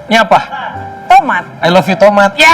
Ini apa? Tomat. I love you tomat. Ya.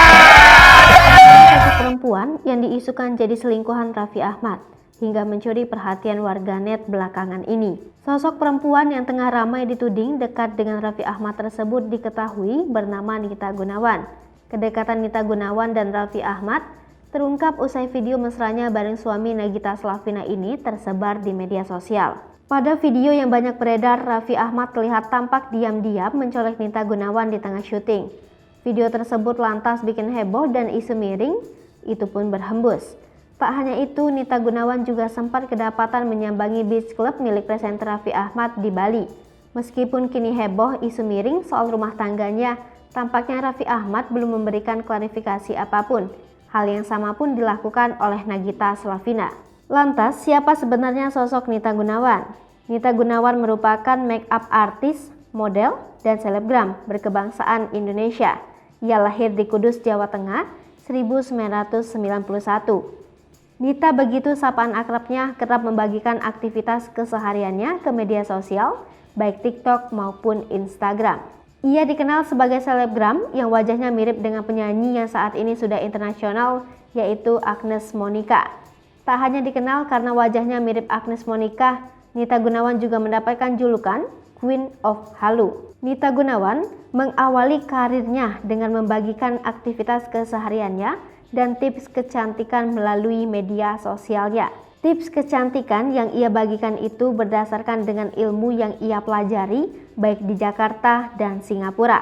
Sosok perempuan yang diisukan jadi selingkuhan Raffi Ahmad hingga mencuri perhatian warganet belakangan ini. Sosok perempuan yang tengah ramai dituding dekat dengan Raffi Ahmad tersebut diketahui bernama Nita Gunawan. Kedekatan Nita Gunawan dan Raffi Ahmad terungkap usai video mesranya bareng suami Nagita Slavina ini tersebar di media sosial. Pada video yang banyak beredar, Raffi Ahmad terlihat tampak diam-diam mencolek Nita Gunawan di tengah syuting. Video tersebut lantas bikin heboh dan isu miring itu pun berhembus. Tak hanya itu, Nita Gunawan juga sempat kedapatan menyambangi beach club milik presenter Raffi Ahmad di Bali. Meskipun kini heboh isu miring soal rumah tangganya, tampaknya Raffi Ahmad belum memberikan klarifikasi apapun. Hal yang sama pun dilakukan oleh Nagita Slavina. Lantas, siapa sebenarnya sosok Nita Gunawan? Nita Gunawan merupakan make up artis, model, dan selebgram berkebangsaan Indonesia. Ia lahir di Kudus, Jawa Tengah, 1991. Nita, begitu sapaan akrabnya, kerap membagikan aktivitas kesehariannya ke media sosial, baik TikTok maupun Instagram. Ia dikenal sebagai selebgram yang wajahnya mirip dengan penyanyi yang saat ini sudah internasional, yaitu Agnes Monica. Tak hanya dikenal karena wajahnya mirip Agnes Monica, Nita Gunawan juga mendapatkan julukan Queen of Halu. Nita Gunawan mengawali karirnya dengan membagikan aktivitas kesehariannya dan tips kecantikan melalui media sosialnya. Tips kecantikan yang ia bagikan itu berdasarkan dengan ilmu yang ia pelajari baik di Jakarta dan Singapura.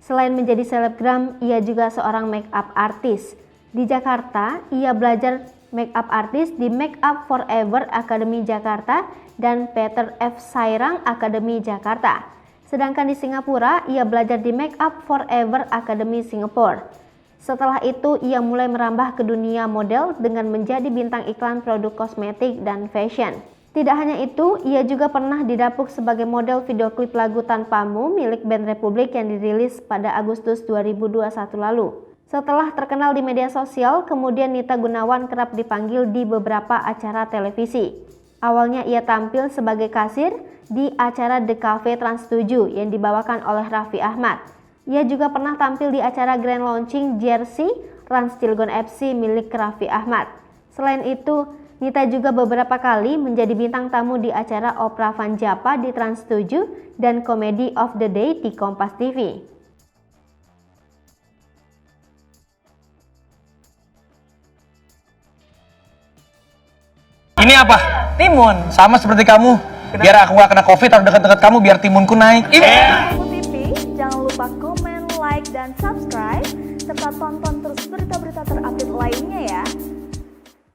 Selain menjadi selebgram, ia juga seorang make up artist. Di Jakarta, ia belajar make up artist di Make Up Forever Academy Jakarta dan Peter F. Sairang Academy Jakarta. Sedangkan di Singapura, ia belajar di Make Up Forever Academy Singapore. Setelah itu, ia mulai merambah ke dunia model dengan menjadi bintang iklan produk kosmetik dan fashion. Tidak hanya itu, ia juga pernah didapuk sebagai model video klip lagu Tanpamu milik band Republik yang dirilis pada Agustus 2021 lalu. Setelah terkenal di media sosial, kemudian Nita Gunawan kerap dipanggil di beberapa acara televisi. Awalnya ia tampil sebagai kasir di acara The Cafe Trans 7 yang dibawakan oleh Raffi Ahmad. Ia juga pernah tampil di acara grand launching jersey Rans Cilegon FC milik Raffi Ahmad. Selain itu, Nita juga beberapa kali menjadi bintang tamu di acara Opera Van Java di Trans 7 dan Comedy of the Day di Kompas TV. Ini apa? Timun. Sama seperti kamu. Biar aku gak kena COVID atau deket-deket kamu, biar timunku naik. TV, jangan lupa komen, like, dan subscribe, serta tonton terus berita-berita terupdate lainnya ya.